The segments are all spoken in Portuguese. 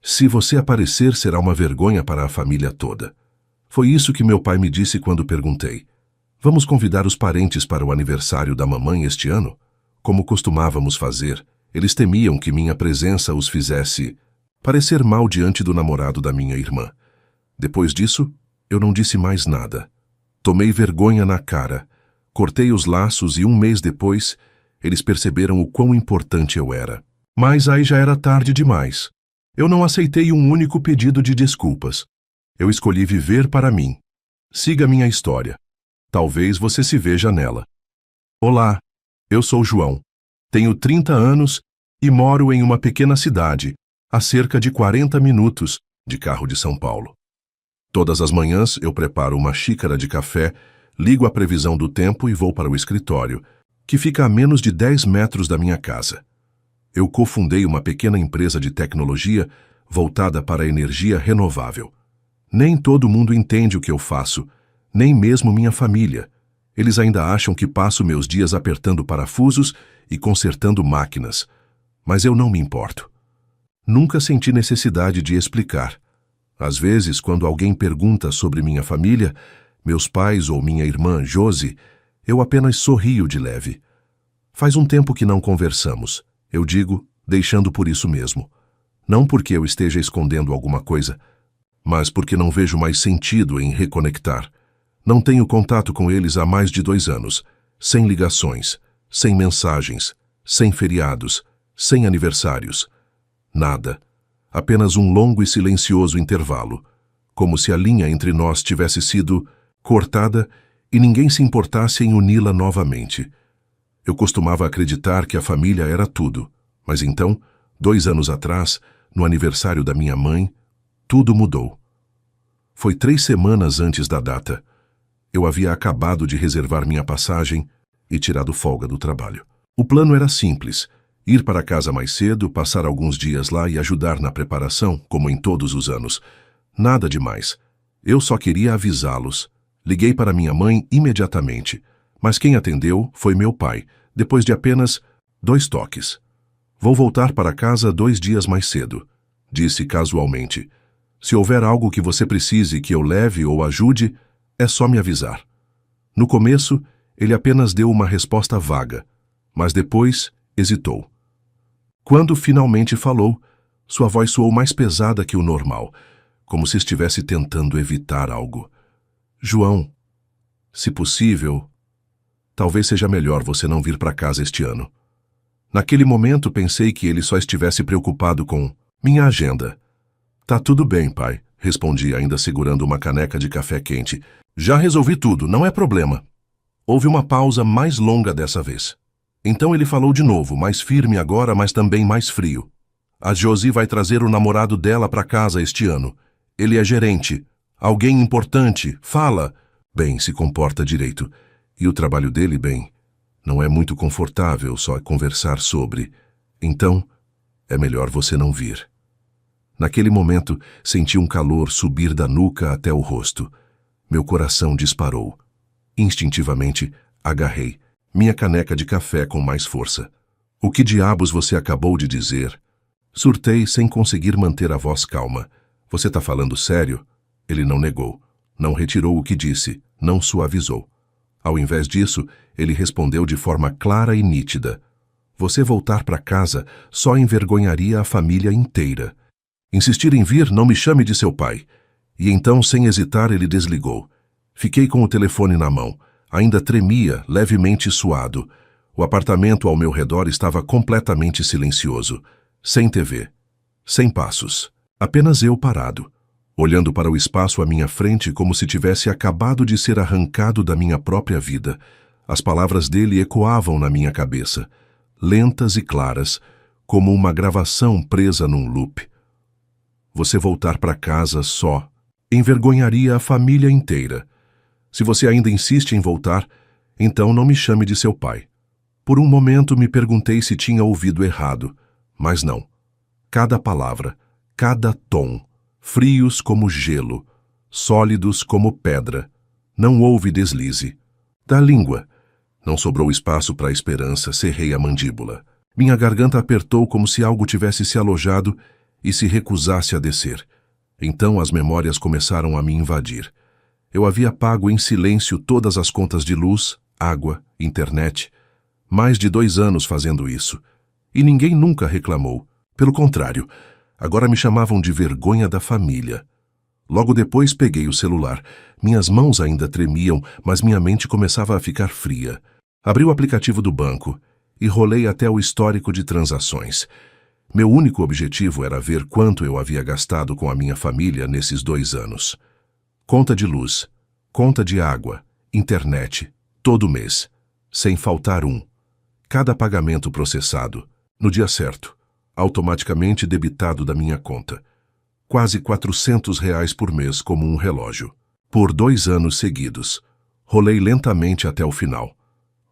Se você aparecer, será uma vergonha para a família toda. Foi isso que meu pai me disse quando perguntei: vamos convidar os parentes para o aniversário da mamãe este ano? Como costumávamos fazer, eles temiam que minha presença os fizesse parecer mal diante do namorado da minha irmã. Depois disso, eu não disse mais nada. Tomei vergonha na cara, cortei os laços e 1 mês depois, eles perceberam o quão importante eu era. Mas aí já era tarde demais. Eu não aceitei um único pedido de desculpas. Eu escolhi viver para mim. Siga minha história. Talvez você se veja nela. Olá, eu sou João. Tenho 30 anos e moro em uma pequena cidade, a cerca de 40 minutos de carro de São Paulo. Todas as manhãs eu preparo uma xícara de café, ligo a previsão do tempo e vou para o escritório, que fica a menos de 10 metros da minha casa. Eu cofundei uma pequena empresa de tecnologia voltada para a energia renovável. Nem todo mundo entende o que eu faço, nem mesmo minha família. Eles ainda acham que passo meus dias apertando parafusos e consertando máquinas. Mas eu não me importo. Nunca senti necessidade de explicar. Às vezes, quando alguém pergunta sobre minha família, meus pais ou minha irmã Josi, eu apenas sorrio de leve. Faz um tempo que não conversamos, eu digo, deixando por isso mesmo. Não porque eu esteja escondendo alguma coisa, mas porque não vejo mais sentido em reconectar. Não tenho contato com eles há mais de 2 anos, sem ligações, sem mensagens, sem feriados, sem aniversários. Nada. Apenas um longo e silencioso intervalo, como se a linha entre nós tivesse sido cortada e ninguém se importasse em uni-la novamente. Eu costumava acreditar que a família era tudo, mas então, 2 anos atrás, no aniversário da minha mãe, tudo mudou. Foi 3 semanas antes da data. Eu havia acabado de reservar minha passagem e tirado folga do trabalho. O plano era simples: ir para casa mais cedo, passar alguns dias lá e ajudar na preparação, como em todos os anos. Nada demais. Eu só queria avisá-los. Liguei para minha mãe imediatamente, mas quem atendeu foi meu pai, depois de apenas 2 toques. Vou voltar para casa 2 dias mais cedo, disse casualmente. Se houver algo que você precise que eu leve ou ajude, é só me avisar. No começo, ele apenas deu uma resposta vaga, mas depois hesitou. Quando finalmente falou, sua voz soou mais pesada que o normal, como se estivesse tentando evitar algo. João, se possível, talvez seja melhor você não vir para casa este ano. Naquele momento pensei que ele só estivesse preocupado com minha agenda. Tá tudo bem, pai, respondi ainda segurando uma caneca de café quente. Já resolvi tudo, não é problema. Houve uma pausa mais longa dessa vez. Então ele falou de novo, mais firme agora, mas também mais frio. A Josi vai trazer o namorado dela para casa este ano. Ele é gerente. Alguém importante. Fala. Bem, se comporta direito. E o trabalho dele, bem, não é muito confortável só conversar sobre. Então, é melhor você não vir. Naquele momento, senti um calor subir da nuca até o rosto. Meu coração disparou. Instintivamente, agarrei minha caneca de café com mais força. O que diabos você acabou de dizer? Surtei sem conseguir manter a voz calma. Você tá falando sério? Ele não negou. Não retirou o que disse. Não suavizou. Ao invés disso, ele respondeu de forma clara e nítida. Você voltar para casa só envergonharia a família inteira. Insistir em vir, não me chame de seu pai. E então, sem hesitar, ele desligou. Fiquei com o telefone na mão. Ainda tremia, levemente suado. O apartamento ao meu redor estava completamente silencioso. Sem TV. Sem passos. Apenas eu parado, olhando para o espaço à minha frente como se tivesse acabado de ser arrancado da minha própria vida. As palavras dele ecoavam na minha cabeça, lentas e claras, como uma gravação presa num loop. Você voltar para casa só envergonharia a família inteira. Se você ainda insiste em voltar, então não me chame de seu pai. Por um momento me perguntei se tinha ouvido errado, mas não. Cada palavra, cada tom, frios como gelo, sólidos como pedra. Não houve deslize. Da língua. Não sobrou espaço para a esperança, cerrei a mandíbula. Minha garganta apertou como se algo tivesse se alojado e se recusasse a descer. Então as memórias começaram a me invadir. Eu havia pago em silêncio todas as contas de luz, água, internet. Mais de 2 anos fazendo isso. E ninguém nunca reclamou. Pelo contrário, agora me chamavam de vergonha da família. Logo depois peguei o celular. Minhas mãos ainda tremiam, mas minha mente começava a ficar fria. Abri o aplicativo do banco e rolei até o histórico de transações. Meu único objetivo era ver quanto eu havia gastado com a minha família nesses 2 anos. Conta de luz, conta de água, internet, todo mês, sem faltar um. Cada pagamento processado, no dia certo, automaticamente debitado da minha conta. Quase R$ 400 por mês como um relógio. Por 2 anos seguidos. Rolei lentamente até o final.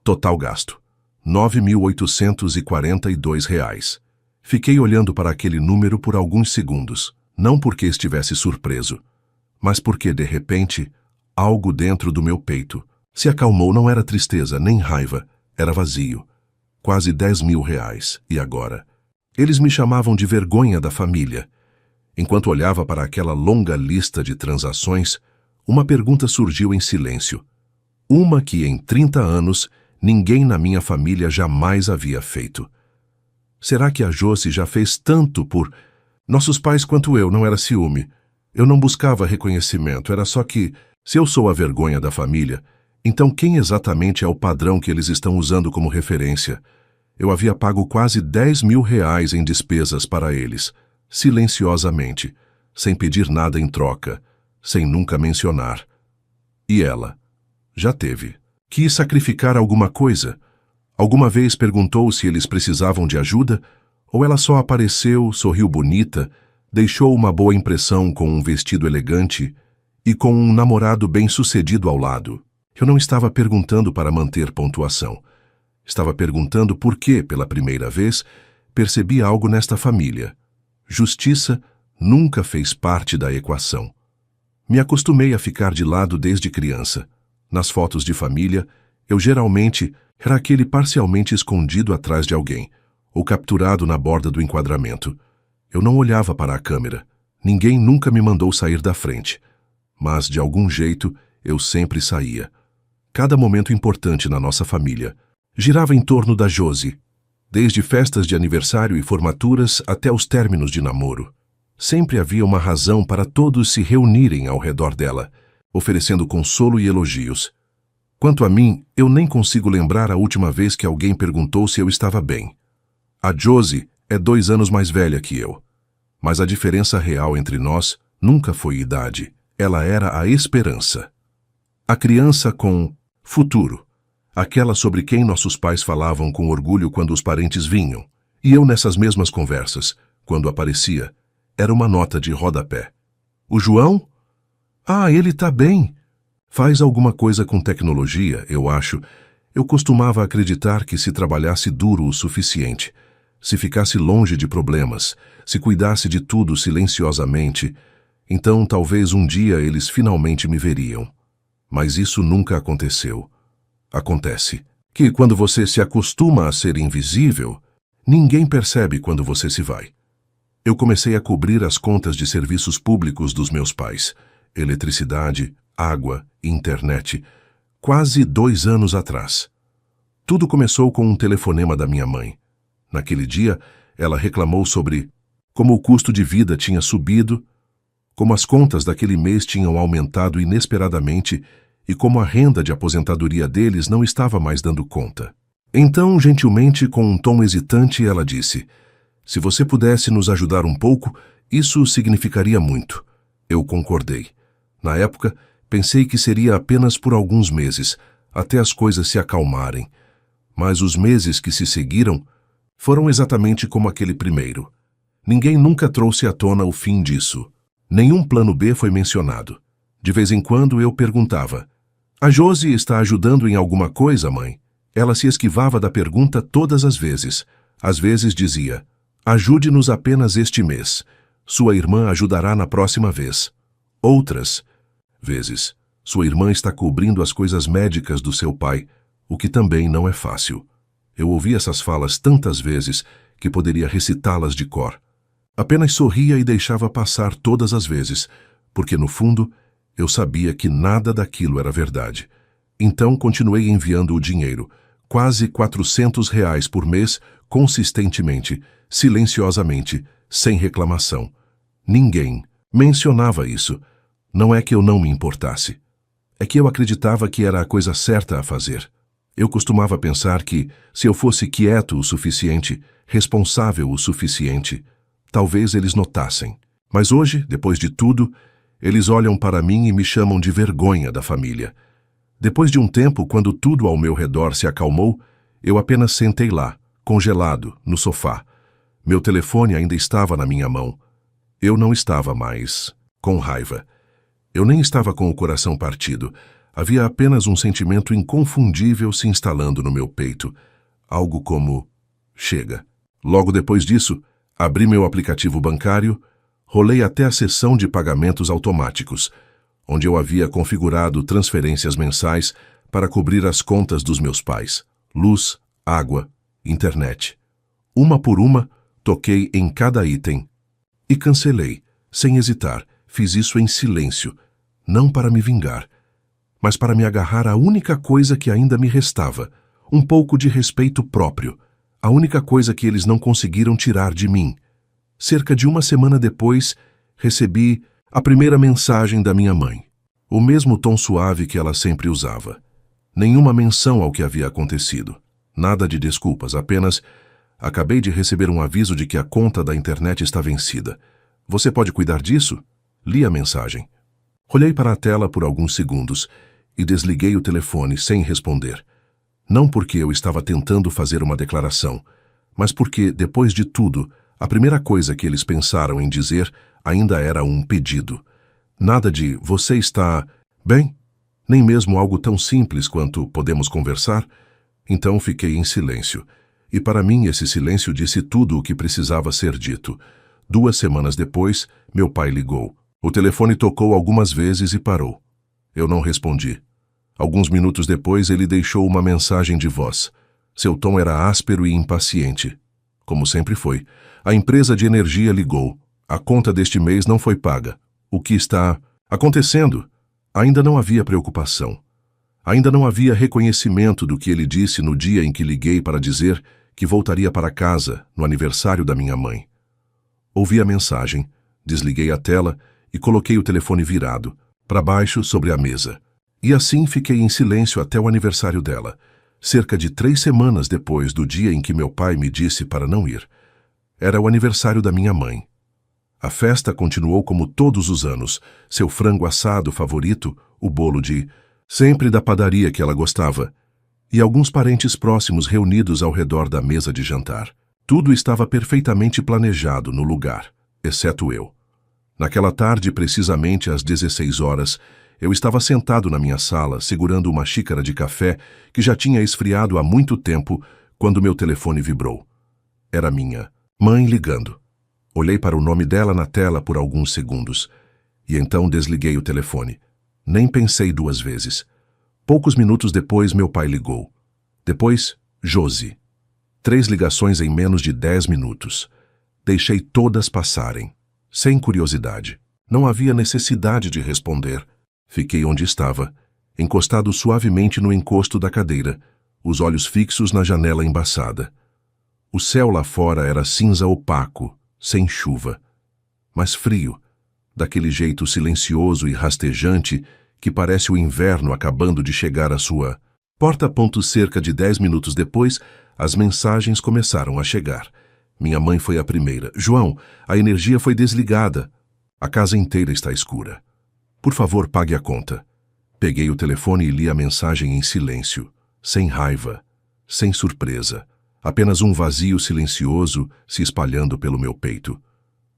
Total gasto: R$ 9.842. Fiquei olhando para aquele número por alguns segundos, não porque estivesse surpreso, mas porque, de repente, algo dentro do meu peito se acalmou. Não era tristeza nem raiva, era vazio. Quase R$ 10.000. E agora? Eles me chamavam de vergonha da família. Enquanto olhava para aquela longa lista de transações, uma pergunta surgiu em silêncio. Uma que em 30 anos ninguém na minha família jamais havia feito. Será que a Josi já fez tanto por nossos pais quanto eu? Não era ciúme. Eu não buscava reconhecimento, era só que, se eu sou a vergonha da família, então quem exatamente é o padrão que eles estão usando como referência? Eu havia pago quase R$ 10.000 em despesas para eles, silenciosamente, sem pedir nada em troca, sem nunca mencionar. E ela? Já teve. Quis sacrificar alguma coisa? Alguma vez perguntou se eles precisavam de ajuda? Ou ela só apareceu, sorriu bonita, deixou uma boa impressão com um vestido elegante e com um namorado bem-sucedido ao lado? Eu não estava perguntando para manter pontuação. Estava perguntando por que, pela primeira vez, percebi algo nesta família. Justiça nunca fez parte da equação. Me acostumei a ficar de lado desde criança. Nas fotos de família, eu geralmente era aquele parcialmente escondido atrás de alguém, ou capturado na borda do enquadramento. Eu não olhava para a câmera. Ninguém nunca me mandou sair da frente. Mas, de algum jeito, eu sempre saía. Cada momento importante na nossa família girava em torno da Josi, desde festas de aniversário e formaturas até os términos de namoro. Sempre havia uma razão para todos se reunirem ao redor dela, oferecendo consolo e elogios. Quanto a mim, eu nem consigo lembrar a última vez que alguém perguntou se eu estava bem. A Josi é 2 anos mais velha que eu. Mas a diferença real entre nós nunca foi idade. Ela era a esperança. A criança com futuro. Aquela sobre quem nossos pais falavam com orgulho quando os parentes vinham. E eu nessas mesmas conversas, quando aparecia, era uma nota de rodapé. O João? Ah, ele tá bem. Faz alguma coisa com tecnologia, eu acho. Eu costumava acreditar que se trabalhasse duro o suficiente, se ficasse longe de problemas, se cuidasse de tudo silenciosamente, então talvez um dia eles finalmente me veriam. Mas isso nunca aconteceu. Acontece que quando você se acostuma a ser invisível, ninguém percebe quando você se vai. Eu comecei a cobrir as contas de serviços públicos dos meus pais, eletricidade, água, internet, quase 2 anos atrás. Tudo começou com um telefonema da minha mãe. Naquele dia, ela reclamou sobre como o custo de vida tinha subido, como as contas daquele mês tinham aumentado inesperadamente e como a renda de aposentadoria deles não estava mais dando conta. Então, gentilmente, com um tom hesitante, ela disse: "Se você pudesse nos ajudar um pouco, isso significaria muito." Eu concordei. Na época, pensei que seria apenas por alguns meses, até as coisas se acalmarem. Mas os meses que se seguiram foram exatamente como aquele primeiro. Ninguém nunca trouxe à tona o fim disso. Nenhum plano B foi mencionado. De vez em quando eu perguntava: "A Josi está ajudando em alguma coisa, mãe?" Ela se esquivava da pergunta todas as vezes. Às vezes dizia: "Ajude-nos apenas este mês. Sua irmã ajudará na próxima vez." Outras vezes, sua irmã está cobrindo as coisas médicas do seu pai, o que também não é fácil. Eu ouvi essas falas tantas vezes que poderia recitá-las de cor. Apenas sorria e deixava passar todas as vezes, porque no fundo eu sabia que nada daquilo era verdade. Então continuei enviando o dinheiro, quase R$ 400 por mês, consistentemente, silenciosamente, sem reclamação. Ninguém mencionava isso. Não é que eu não me importasse. É que eu acreditava que era a coisa certa a fazer. Eu costumava pensar que, se eu fosse quieto o suficiente, responsável o suficiente, talvez eles notassem. Mas hoje, depois de tudo, eles olham para mim e me chamam de vergonha da família. Depois de um tempo, quando tudo ao meu redor se acalmou, eu apenas sentei lá, congelado, no sofá. Meu telefone ainda estava na minha mão. Eu não estava mais com raiva. Eu nem estava com o coração partido. Havia apenas um sentimento inconfundível se instalando no meu peito. Algo como: chega. Logo depois disso, abri meu aplicativo bancário, rolei até a seção de pagamentos automáticos, onde eu havia configurado transferências mensais para cobrir as contas dos meus pais: luz, água, internet. Uma por uma, toquei em cada item e cancelei, sem hesitar. Fiz isso em silêncio, não para me vingar, mas para me agarrar à única coisa que ainda me restava, um pouco de respeito próprio, a única coisa que eles não conseguiram tirar de mim. Cerca de uma semana depois, recebi a primeira mensagem da minha mãe. O mesmo tom suave que ela sempre usava. Nenhuma menção ao que havia acontecido. Nada de desculpas, apenas: acabei de receber um aviso de que a conta da internet está vencida. Você pode cuidar disso? Li a mensagem. Olhei para a tela por alguns segundos e desliguei o telefone sem responder. Não porque eu estava tentando fazer uma declaração, mas porque, depois de tudo, a primeira coisa que eles pensaram em dizer ainda era um pedido. Nada de "você está bem?", nem mesmo algo tão simples quanto "podemos conversar?". Então fiquei em silêncio. E para mim esse silêncio disse tudo o que precisava ser dito. 2 semanas depois, meu pai ligou. O telefone tocou algumas vezes e parou. Eu não respondi. Alguns minutos depois ele deixou uma mensagem de voz. Seu tom era áspero e impaciente. Como sempre foi. A empresa de energia ligou. A conta deste mês não foi paga. O que está acontecendo? Ainda não havia preocupação. Ainda não havia reconhecimento do que ele disse no dia em que liguei para dizer que voltaria para casa no aniversário da minha mãe. Ouvi a mensagem, desliguei a tela e coloquei o telefone virado, para baixo sobre a mesa. E assim fiquei em silêncio até o aniversário dela, cerca de 3 semanas depois do dia em que meu pai me disse para não ir. Era o aniversário da minha mãe. A festa continuou como todos os anos, seu frango assado favorito, o bolo sempre da padaria que ela gostava, e alguns parentes próximos reunidos ao redor da mesa de jantar. Tudo estava perfeitamente planejado no lugar, exceto eu. Naquela tarde, precisamente às 16 horas, eu estava sentado na minha sala, segurando uma xícara de café que já tinha esfriado há muito tempo, quando meu telefone vibrou. Era minha mãe ligando. Olhei para o nome dela na tela por alguns segundos, e então desliguei o telefone. Nem pensei 2 vezes. Poucos minutos depois, meu pai ligou. Depois, Josi. 3 ligações em menos de 10 minutos. Deixei todas passarem, sem curiosidade. Não havia necessidade de responder. Fiquei onde estava, encostado suavemente no encosto da cadeira, os olhos fixos na janela embaçada. O céu lá fora era cinza opaco, sem chuva, mas frio, daquele jeito silencioso e rastejante que parece o inverno acabando de chegar à sua porta. Cerca de 10 minutos depois, as mensagens começaram a chegar. Minha mãe foi a primeira. João, a energia foi desligada. A casa inteira está escura. Por favor, pague a conta. Peguei o telefone e li a mensagem em silêncio, sem raiva, sem surpresa. Apenas um vazio silencioso se espalhando pelo meu peito.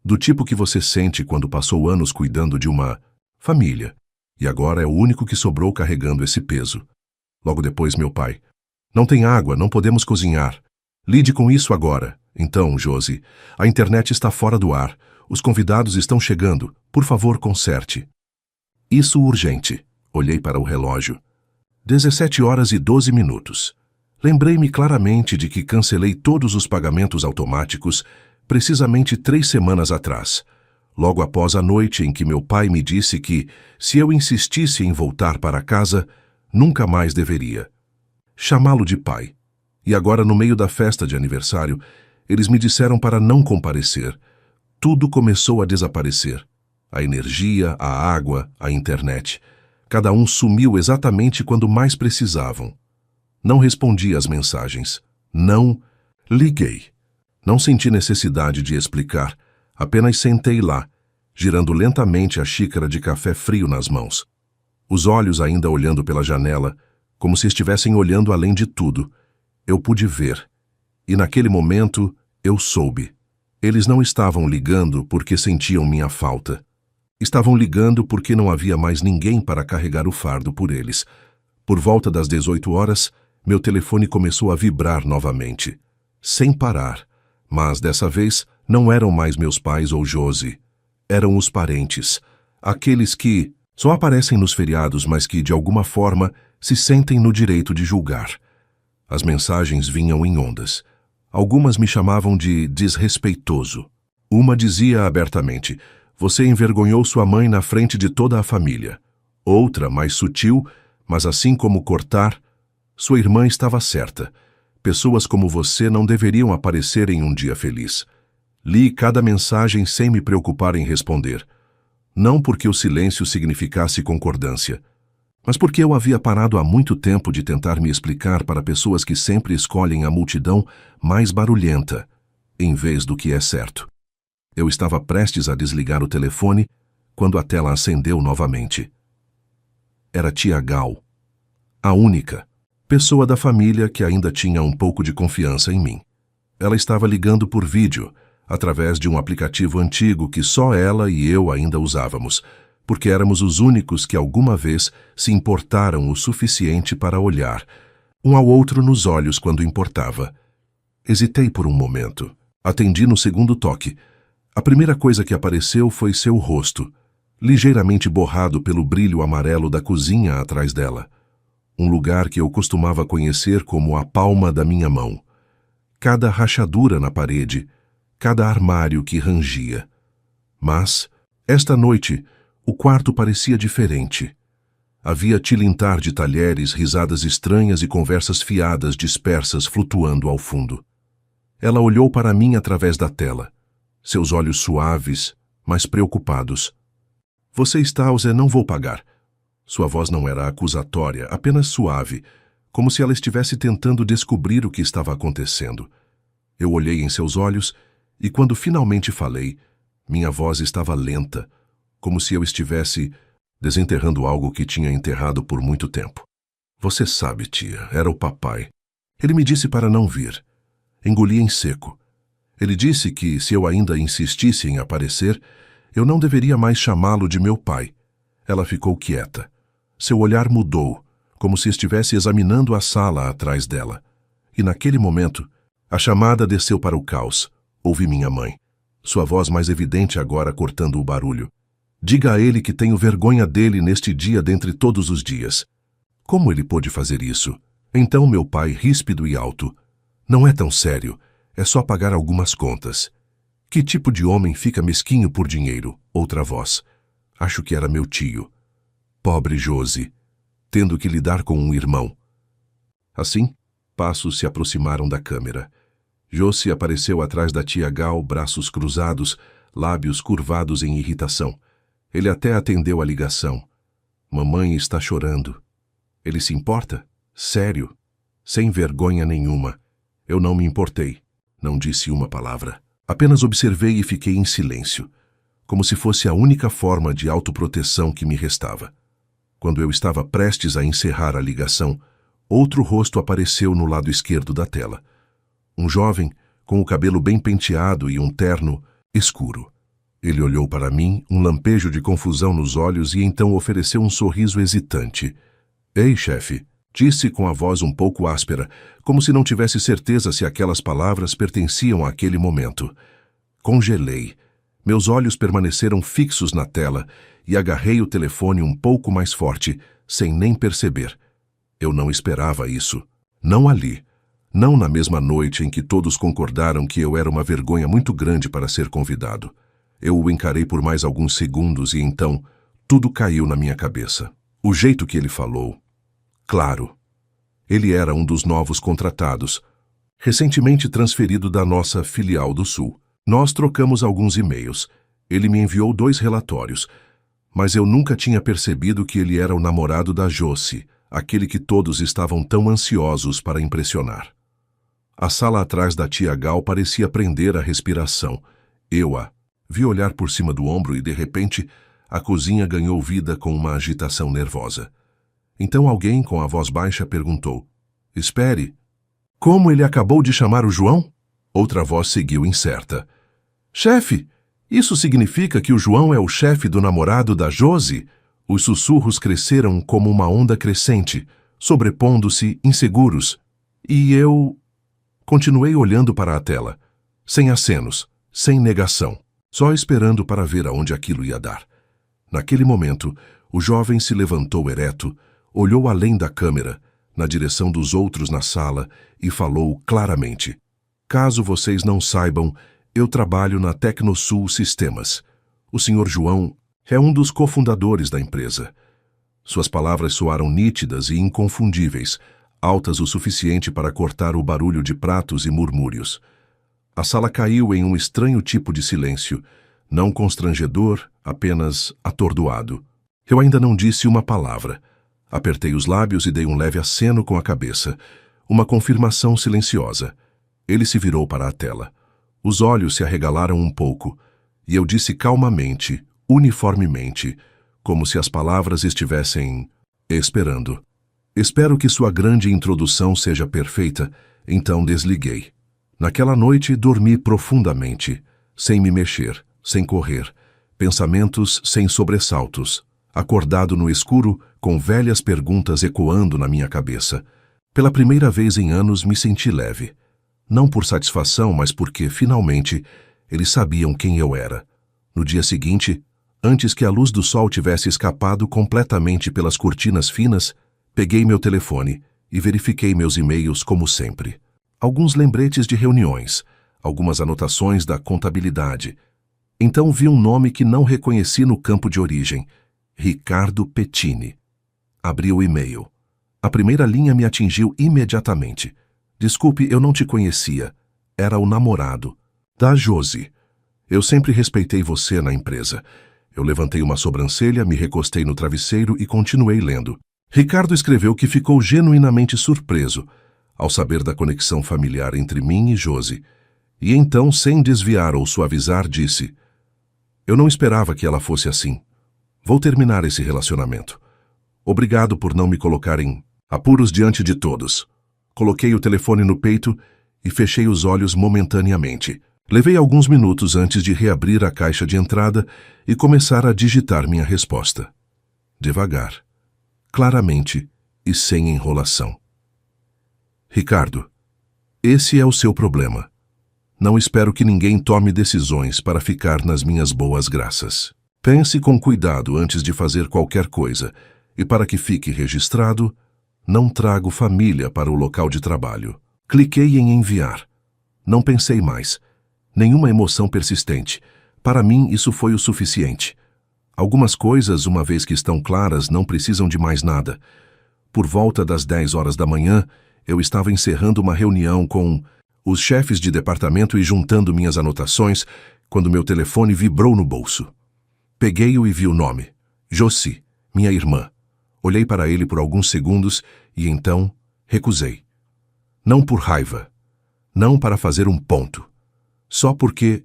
Do tipo que você sente quando passou anos cuidando de uma família, e agora é o único que sobrou carregando esse peso. Logo depois, meu pai. Não tem água, não podemos cozinhar. Lide com isso agora. Então, Josi, a internet está fora do ar. Os convidados estão chegando. Por favor, conserte. Isso urgente. Olhei para o relógio. 17h12. Lembrei-me claramente de que cancelei todos os pagamentos automáticos, precisamente 3 semanas atrás, logo após a noite em que meu pai me disse que, se eu insistisse em voltar para casa, nunca mais deveria chamá-lo de pai. E agora, no meio da festa de aniversário, eles me disseram para não comparecer. Tudo começou a desaparecer. A energia, a água, a internet. Cada um sumiu exatamente quando mais precisavam. Não respondi às mensagens. Não liguei. Não senti necessidade de explicar. Apenas sentei lá, girando lentamente a xícara de café frio nas mãos. Os olhos ainda olhando pela janela, como se estivessem olhando além de tudo. Eu pude ver. E naquele momento, eu soube. Eles não estavam ligando porque sentiam minha falta. Estavam ligando porque não havia mais ninguém para carregar o fardo por eles. Por volta das 18 horas, meu telefone começou a vibrar novamente. Sem parar. Mas, dessa vez, não eram mais meus pais ou Josi. Eram os parentes. Aqueles que só aparecem nos feriados, mas que, de alguma forma, se sentem no direito de julgar. As mensagens vinham em ondas. Algumas me chamavam de desrespeitoso. Uma dizia abertamente: "Você envergonhou sua mãe na frente de toda a família." Outra, mais sutil, mas assim como cortar: "Sua irmã estava certa. Pessoas como você não deveriam aparecer em um dia feliz." Li cada mensagem sem me preocupar em responder. Não porque o silêncio significasse concordância, mas porque eu havia parado há muito tempo de tentar me explicar para pessoas que sempre escolhem a multidão mais barulhenta, em vez do que é certo. Eu estava prestes a desligar o telefone quando a tela acendeu novamente. Era tia Gal, a única pessoa da família que ainda tinha um pouco de confiança em mim. Ela estava ligando por vídeo, através de um aplicativo antigo que só ela e eu ainda usávamos, porque éramos os únicos que alguma vez se importaram o suficiente para olhar um ao outro nos olhos quando importava. Hesitei por um momento. Atendi no segundo toque. A primeira coisa que apareceu foi seu rosto, ligeiramente borrado pelo brilho amarelo da cozinha atrás dela. Um lugar que eu costumava conhecer como a palma da minha mão. Cada rachadura na parede, cada armário que rangia. Mas, esta noite, o quarto parecia diferente. Havia tilintar de talheres, risadas estranhas e conversas fiadas dispersas flutuando ao fundo. Ela olhou para mim através da tela, seus olhos suaves, mas preocupados. "Você está, Zé, não vou pagar." Sua voz não era acusatória, apenas suave, como se ela estivesse tentando descobrir o que estava acontecendo. Eu olhei em seus olhos e, quando finalmente falei, minha voz estava lenta, como se eu estivesse desenterrando algo que tinha enterrado por muito tempo. "Você sabe, tia, era o papai. Ele me disse para não vir." Engoli em seco. Ele disse que, se eu ainda insistisse em aparecer, eu não deveria mais chamá-lo de meu pai. Ela ficou quieta. Seu olhar mudou, como se estivesse examinando a sala atrás dela. E naquele momento, a chamada desceu para o caos. Ouvi minha mãe. Sua voz mais evidente agora cortando o barulho. "Diga a ele que tenho vergonha dele neste dia dentre todos os dias." Como ele pôde fazer isso? Então meu pai, ríspido e alto: "Não é tão sério. É só pagar algumas contas." "Que tipo de homem fica mesquinho por dinheiro?" Outra voz. Acho que era meu tio. Pobre Josi, tendo que lidar com um irmão. Assim, passos se aproximaram da câmera. Josi apareceu atrás da tia Gal, braços cruzados, lábios curvados em irritação. Ele até atendeu a ligação. "Mamãe está chorando." Ele se importa? Sério? Sem vergonha nenhuma. Eu não me importei. Não disse uma palavra. Apenas observei e fiquei em silêncio, como se fosse a única forma de autoproteção que me restava. Quando eu estava prestes a encerrar a ligação, outro rosto apareceu no lado esquerdo da tela. Um jovem, com o cabelo bem penteado e um terno escuro. Ele olhou para mim, um lampejo de confusão nos olhos, e então ofereceu um sorriso hesitante. "Ei, chefe", disse com a voz um pouco áspera, como se não tivesse certeza se aquelas palavras pertenciam àquele momento. Congelei. Meus olhos permaneceram fixos na tela e agarrei o telefone um pouco mais forte, sem nem perceber. Eu não esperava isso. Não ali. Não na mesma noite em que todos concordaram que eu era uma vergonha muito grande para ser convidado. Eu o encarei por mais alguns segundos e então tudo caiu na minha cabeça. O jeito que ele falou. Claro. Ele era um dos novos contratados, recentemente transferido da nossa filial do Sul. Nós trocamos alguns e-mails. Ele me enviou 2 relatórios, mas eu nunca tinha percebido que ele era o namorado da Josie, aquele que todos estavam tão ansiosos para impressionar. A sala atrás da tia Gal parecia prender a respiração. Eu a vi olhar por cima do ombro e, de repente, a cozinha ganhou vida com uma agitação nervosa. Então alguém, com a voz baixa, perguntou: "Espere, como ele acabou de chamar o João?" Outra voz seguiu incerta: "Chefe, isso significa que o João é o chefe do namorado da Josie?" Os sussurros cresceram como uma onda crescente, sobrepondo-se, inseguros. E eu continuei olhando para a tela, sem acenos, sem negação, só esperando para ver aonde aquilo ia dar. Naquele momento, o jovem se levantou ereto, olhou além da câmera, na direção dos outros na sala, e falou claramente: "Caso vocês não saibam, eu trabalho na Tecnosul Sistemas. O Sr. João é um dos cofundadores da empresa." Suas palavras soaram nítidas e inconfundíveis, altas o suficiente para cortar o barulho de pratos e murmúrios. A sala caiu em um estranho tipo de silêncio, não constrangedor, apenas atordoado. Eu ainda não disse uma palavra. Apertei os lábios e dei um leve aceno com a cabeça, uma confirmação silenciosa. Ele se virou para a tela. Os olhos se arregalaram um pouco, e eu disse calmamente, uniformemente, como se as palavras estivessem esperando: "Espero que sua grande introdução seja perfeita." Então desliguei. Naquela noite dormi profundamente, sem me mexer, sem correr, pensamentos sem sobressaltos, acordado no escuro, com velhas perguntas ecoando na minha cabeça. Pela primeira vez em anos me senti leve. Não por satisfação, mas porque, finalmente, eles sabiam quem eu era. No dia seguinte, antes que a luz do sol tivesse escapado completamente pelas cortinas finas, peguei meu telefone e verifiquei meus e-mails como sempre. Alguns lembretes de reuniões, algumas anotações da contabilidade. Então vi um nome que não reconheci no campo de origem: Ricardo Pettini. Abri o e-mail. A primeira linha me atingiu imediatamente. "Desculpe, eu não te conhecia. Era o namorado da Josie. Eu sempre respeitei você na empresa." Eu levantei uma sobrancelha, me recostei no travesseiro e continuei lendo. Ricardo escreveu que ficou genuinamente surpreso ao saber da conexão familiar entre mim e Josie. E então, sem desviar ou suavizar, disse: "Eu não esperava que ela fosse assim. Vou terminar esse relacionamento. Obrigado por não me colocar em apuros diante de todos." Coloquei o telefone no peito e fechei os olhos momentaneamente. Levei alguns minutos antes de reabrir a caixa de entrada e começar a digitar minha resposta. Devagar, claramente e sem enrolação. "Ricardo, esse é o seu problema. Não espero que ninguém tome decisões para ficar nas minhas boas graças. Pense com cuidado antes de fazer qualquer coisa, e para que fique registrado, não trago família para o local de trabalho." Cliquei em enviar. Não pensei mais. Nenhuma emoção persistente. Para mim, isso foi o suficiente. Algumas coisas, uma vez que estão claras, não precisam de mais nada. Por volta das 10 horas da manhã, eu estava encerrando uma reunião com os chefes de departamento e juntando minhas anotações, quando meu telefone vibrou no bolso. Peguei-o e vi o nome: Josie, minha irmã. Olhei para ele por alguns segundos e então recusei. Não por raiva. Não para fazer um ponto. Só porque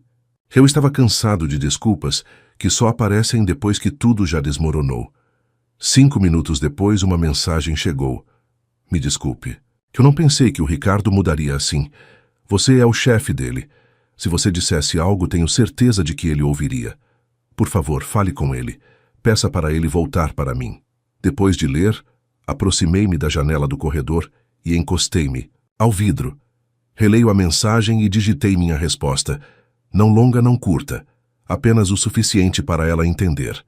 eu estava cansado de desculpas que só aparecem depois que tudo já desmoronou. 5 minutos depois, uma mensagem chegou. "Me desculpe. Eu não pensei que o Ricardo mudaria assim. Você é o chefe dele. Se você dissesse algo, tenho certeza de que ele ouviria. Por favor, fale com ele. Peça para ele voltar para mim." Depois de ler, aproximei-me da janela do corredor e encostei-me ao vidro. Releio a mensagem e digitei minha resposta. Não longa, não curta. Apenas o suficiente para ela entender.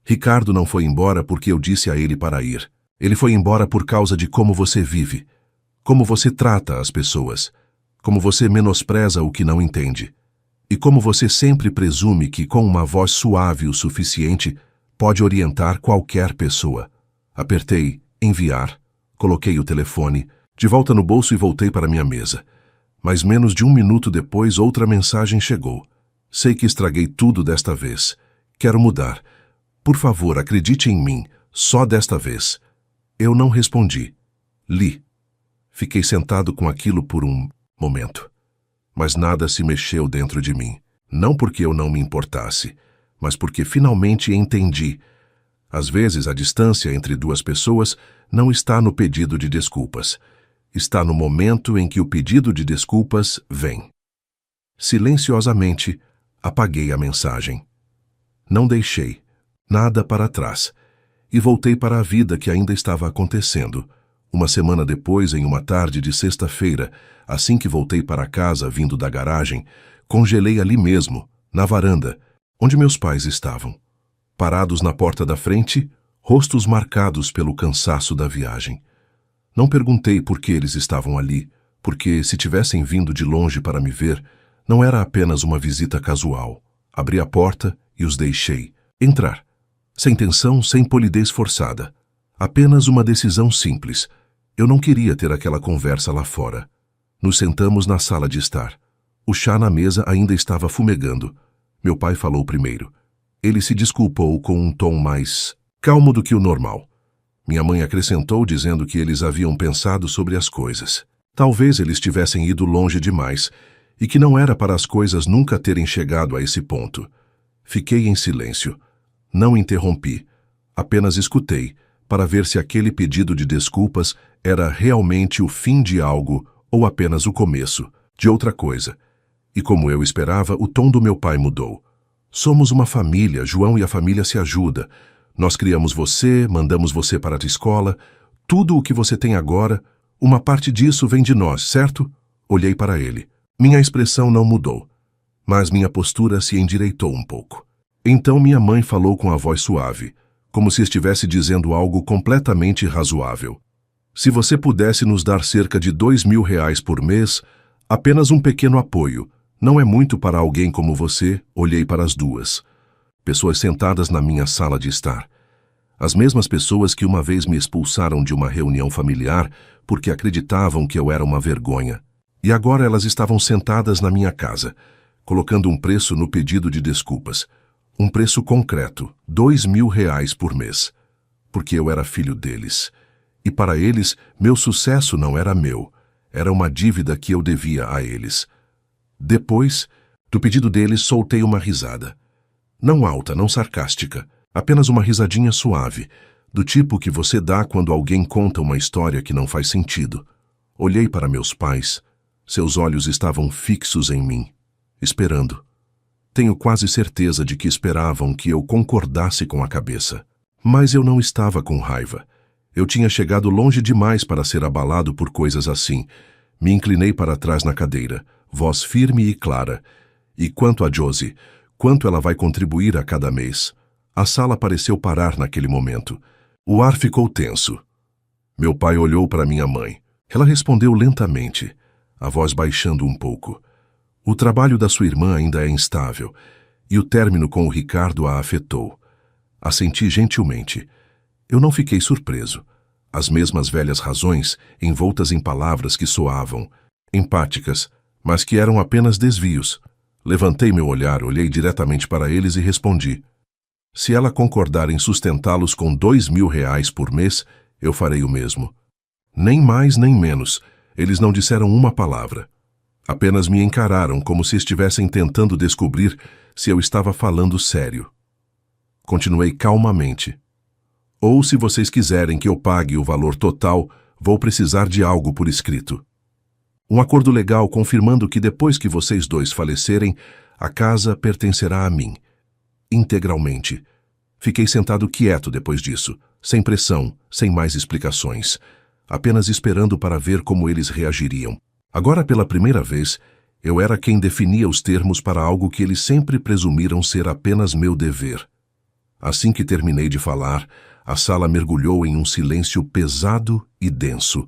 Ricardo não foi embora porque eu disse a ele para ir. Ele foi embora por causa de como você vive. como você trata as pessoas, como você menospreza o que não entende, e como você sempre presume que com uma voz suave o suficiente pode orientar qualquer pessoa. Apertei enviar, coloquei o telefone de volta no bolso e voltei para minha mesa. Mas menos de 1 minuto depois outra mensagem chegou. Sei que estraguei tudo desta vez. Quero mudar. Por favor, acredite em mim, só desta vez. Eu não respondi. Li. Fiquei sentado com aquilo por um momento. Mas nada se mexeu dentro de mim. Não porque eu não me importasse, mas porque finalmente entendi. Às vezes, a distância entre duas pessoas não está no pedido de desculpas. Está no momento em que o pedido de desculpas vem. Silenciosamente, apaguei a mensagem. Não deixei nada para trás e voltei para a vida que ainda estava acontecendo. Uma semana depois, em uma tarde de sexta-feira, assim que voltei para casa vindo da garagem, congelei ali mesmo, na varanda, onde meus pais estavam. Parados na porta da frente, rostos marcados pelo cansaço da viagem. Não perguntei por que eles estavam ali, porque se tivessem vindo de longe para me ver, não era apenas uma visita casual. Abri a porta e os deixei entrar. Sem tensão, sem polidez forçada. Apenas uma decisão simples. Eu não queria ter aquela conversa lá fora. Nos sentamos na sala de estar. O chá na mesa ainda estava fumegando. Meu pai falou primeiro. Ele se desculpou com um tom mais calmo do que o normal. Minha mãe acrescentou dizendo que eles haviam pensado sobre as coisas. Talvez eles tivessem ido longe demais e que não era para as coisas nunca terem chegado a esse ponto. Fiquei em silêncio. Não interrompi. Apenas escutei para ver se aquele pedido de desculpas era realmente o fim de algo ou apenas o começo de outra coisa. E como eu esperava, o tom do meu pai mudou. Somos uma família, João e a família se ajudam. Nós criamos você, mandamos você para a escola. Tudo o que você tem agora, uma parte disso vem de nós, certo? Olhei para ele. Minha expressão não mudou, mas minha postura se endireitou um pouco. Então minha mãe falou com a voz suave, como se estivesse dizendo algo completamente razoável. Se você pudesse nos dar cerca de R$ 2.000 por mês, apenas um pequeno apoio. Não é muito para alguém como você. Olhei para as duas. Pessoas sentadas na minha sala de estar. As mesmas pessoas que uma vez me expulsaram de uma reunião familiar porque acreditavam que eu era uma vergonha. E agora elas estavam sentadas na minha casa, colocando um preço no pedido de desculpas. Um preço concreto, R$ 2.000 por mês. Porque eu era filho deles. E para eles, meu sucesso não era meu. Era uma dívida que eu devia a eles. Depois do pedido deles, soltei uma risada. Não alta, não sarcástica, apenas uma risadinha suave, do tipo que você dá quando alguém conta uma história que não faz sentido. Olhei para meus pais. Seus olhos estavam fixos em mim, esperando. Tenho quase certeza de que esperavam que eu concordasse com a cabeça. Mas eu não estava com raiva. Eu tinha chegado longe demais para ser abalado por coisas assim. Me inclinei para trás na cadeira, voz firme e clara. E quanto a Josie, quanto ela vai contribuir a cada mês? A sala pareceu parar naquele momento. O ar ficou tenso. Meu pai olhou para minha mãe. Ela respondeu lentamente, a voz baixando um pouco. O trabalho da sua irmã ainda é instável, e o término com o Ricardo a afetou. Assenti gentilmente. Eu não fiquei surpreso. As mesmas velhas razões, envoltas em palavras que soavam, empáticas, mas que eram apenas desvios. Levantei meu olhar, olhei diretamente para eles e respondi. Se ela concordar em sustentá-los com R$ 2.000 por mês, eu farei o mesmo. Nem mais nem menos. Eles não disseram uma palavra. Apenas me encararam como se estivessem tentando descobrir se eu estava falando sério. Continuei calmamente. Ou se vocês quiserem que eu pague o valor total, vou precisar de algo por escrito. Um acordo legal confirmando que depois que vocês dois falecerem, a casa pertencerá a mim. Integralmente. Fiquei sentado quieto depois disso, sem pressão, sem mais explicações, apenas esperando para ver como eles reagiriam. Agora, pela primeira vez, eu era quem definia os termos para algo que eles sempre presumiram ser apenas meu dever. Assim que terminei de falar, a sala mergulhou em um silêncio pesado e denso.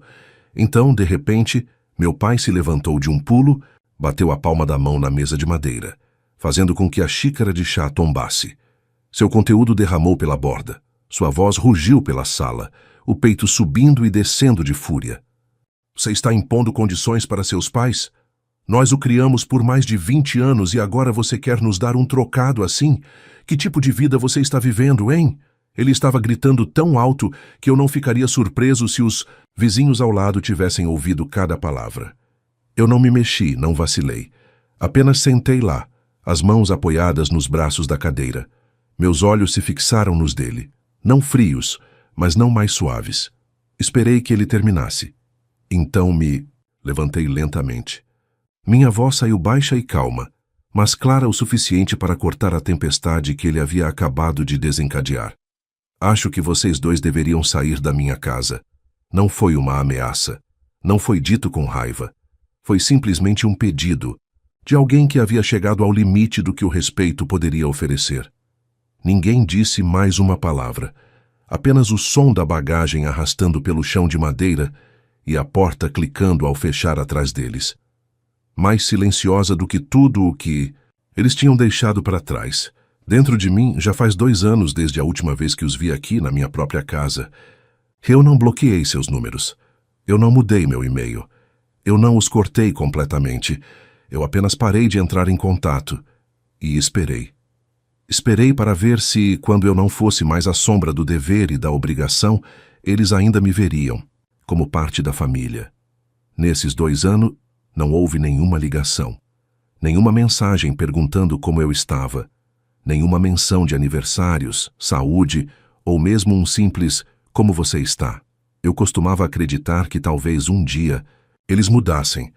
Então, de repente, meu pai se levantou de um pulo, bateu a palma da mão na mesa de madeira, fazendo com que a xícara de chá tombasse. Seu conteúdo derramou pela borda. Sua voz rugiu pela sala, o peito subindo e descendo de fúria. Você está impondo condições para seus pais? Nós o criamos por mais de 20 anos e agora você quer nos dar um trocado assim? Que tipo de vida você está vivendo, hein? Ele estava gritando tão alto que eu não ficaria surpreso se os vizinhos ao lado tivessem ouvido cada palavra. Eu não me mexi, não vacilei. Apenas sentei lá, as mãos apoiadas nos braços da cadeira. Meus olhos se fixaram nos dele. Não frios, mas não mais suaves. Esperei que ele terminasse. Então me levantei lentamente. Minha voz saiu baixa e calma, mas clara o suficiente para cortar a tempestade que ele havia acabado de desencadear. Acho que vocês dois deveriam sair da minha casa. Não foi uma ameaça. Não foi dito com raiva. Foi simplesmente um pedido de alguém que havia chegado ao limite do que o respeito poderia oferecer. Ninguém disse mais uma palavra. Apenas o som da bagagem arrastando pelo chão de madeira e a porta clicando ao fechar atrás deles. Mais silenciosa do que tudo o que eles tinham deixado para trás. Dentro de mim, já faz 2 anos desde a última vez que os vi aqui na minha própria casa. Eu não bloqueei seus números. Eu não mudei meu e-mail. Eu não os cortei completamente. Eu apenas parei de entrar em contato. E esperei. Esperei para ver se, quando eu não fosse mais a sombra do dever e da obrigação, eles ainda me veriam, como parte da família. Nesses 2 anos, não houve nenhuma ligação. Nenhuma mensagem perguntando como eu estava. Nenhuma menção de aniversários, saúde, ou mesmo um simples "como você está?". Eu costumava acreditar que talvez um dia eles mudassem,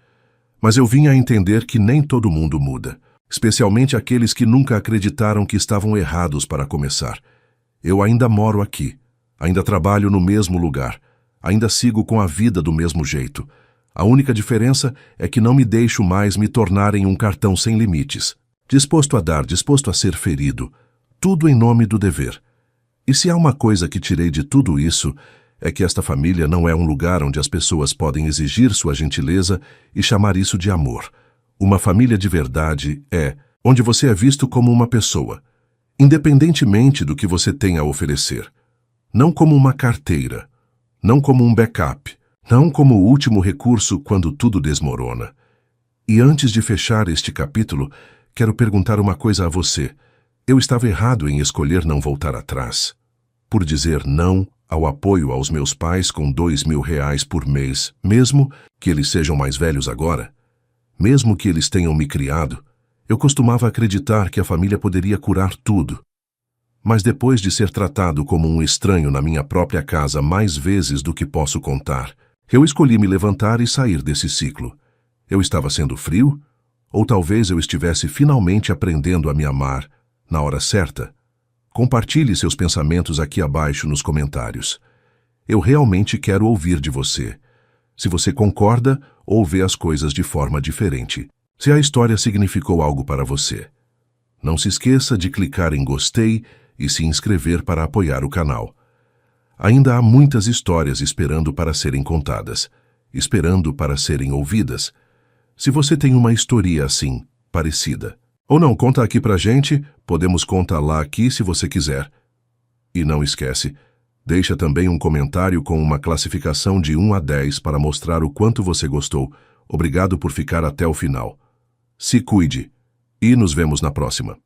mas eu vinha a entender que nem todo mundo muda, especialmente aqueles que nunca acreditaram que estavam errados para começar. Eu ainda moro aqui, ainda trabalho no mesmo lugar, ainda sigo com a vida do mesmo jeito. A única diferença é que não me deixo mais me tornar em um cartão sem limites. Disposto a dar, disposto a ser ferido. Tudo em nome do dever. E se há uma coisa que tirei de tudo isso, é que esta família não é um lugar onde as pessoas podem exigir sua gentileza e chamar isso de amor. Uma família de verdade é onde você é visto como uma pessoa, independentemente do que você tem a oferecer. Não como uma carteira, não como um backup, não como o último recurso quando tudo desmorona. E antes de fechar este capítulo, quero perguntar uma coisa a você. Eu estava errado em escolher não voltar atrás. Por dizer não ao apoio aos meus pais com R$ 2.000 por mês, mesmo que eles sejam mais velhos agora, mesmo que eles tenham me criado, eu costumava acreditar que a família poderia curar tudo. Mas depois de ser tratado como um estranho na minha própria casa mais vezes do que posso contar, eu escolhi me levantar e sair desse ciclo. Eu estava sendo frio? Ou talvez eu estivesse finalmente aprendendo a me amar na hora certa? Compartilhe seus pensamentos aqui abaixo nos comentários. Eu realmente quero ouvir de você. Se você concorda ou vê as coisas de forma diferente. Se a história significou algo para você. Não se esqueça de clicar em gostei e se inscrever para apoiar o canal. Ainda há muitas histórias esperando para serem contadas, esperando para serem ouvidas. Se você tem uma história assim, parecida, ou não, conta aqui pra gente, podemos contar lá aqui se você quiser. E não esquece, deixa também um comentário com uma classificação de 1 a 10 para mostrar o quanto você gostou. Obrigado por ficar até o final. Se cuide e nos vemos na próxima.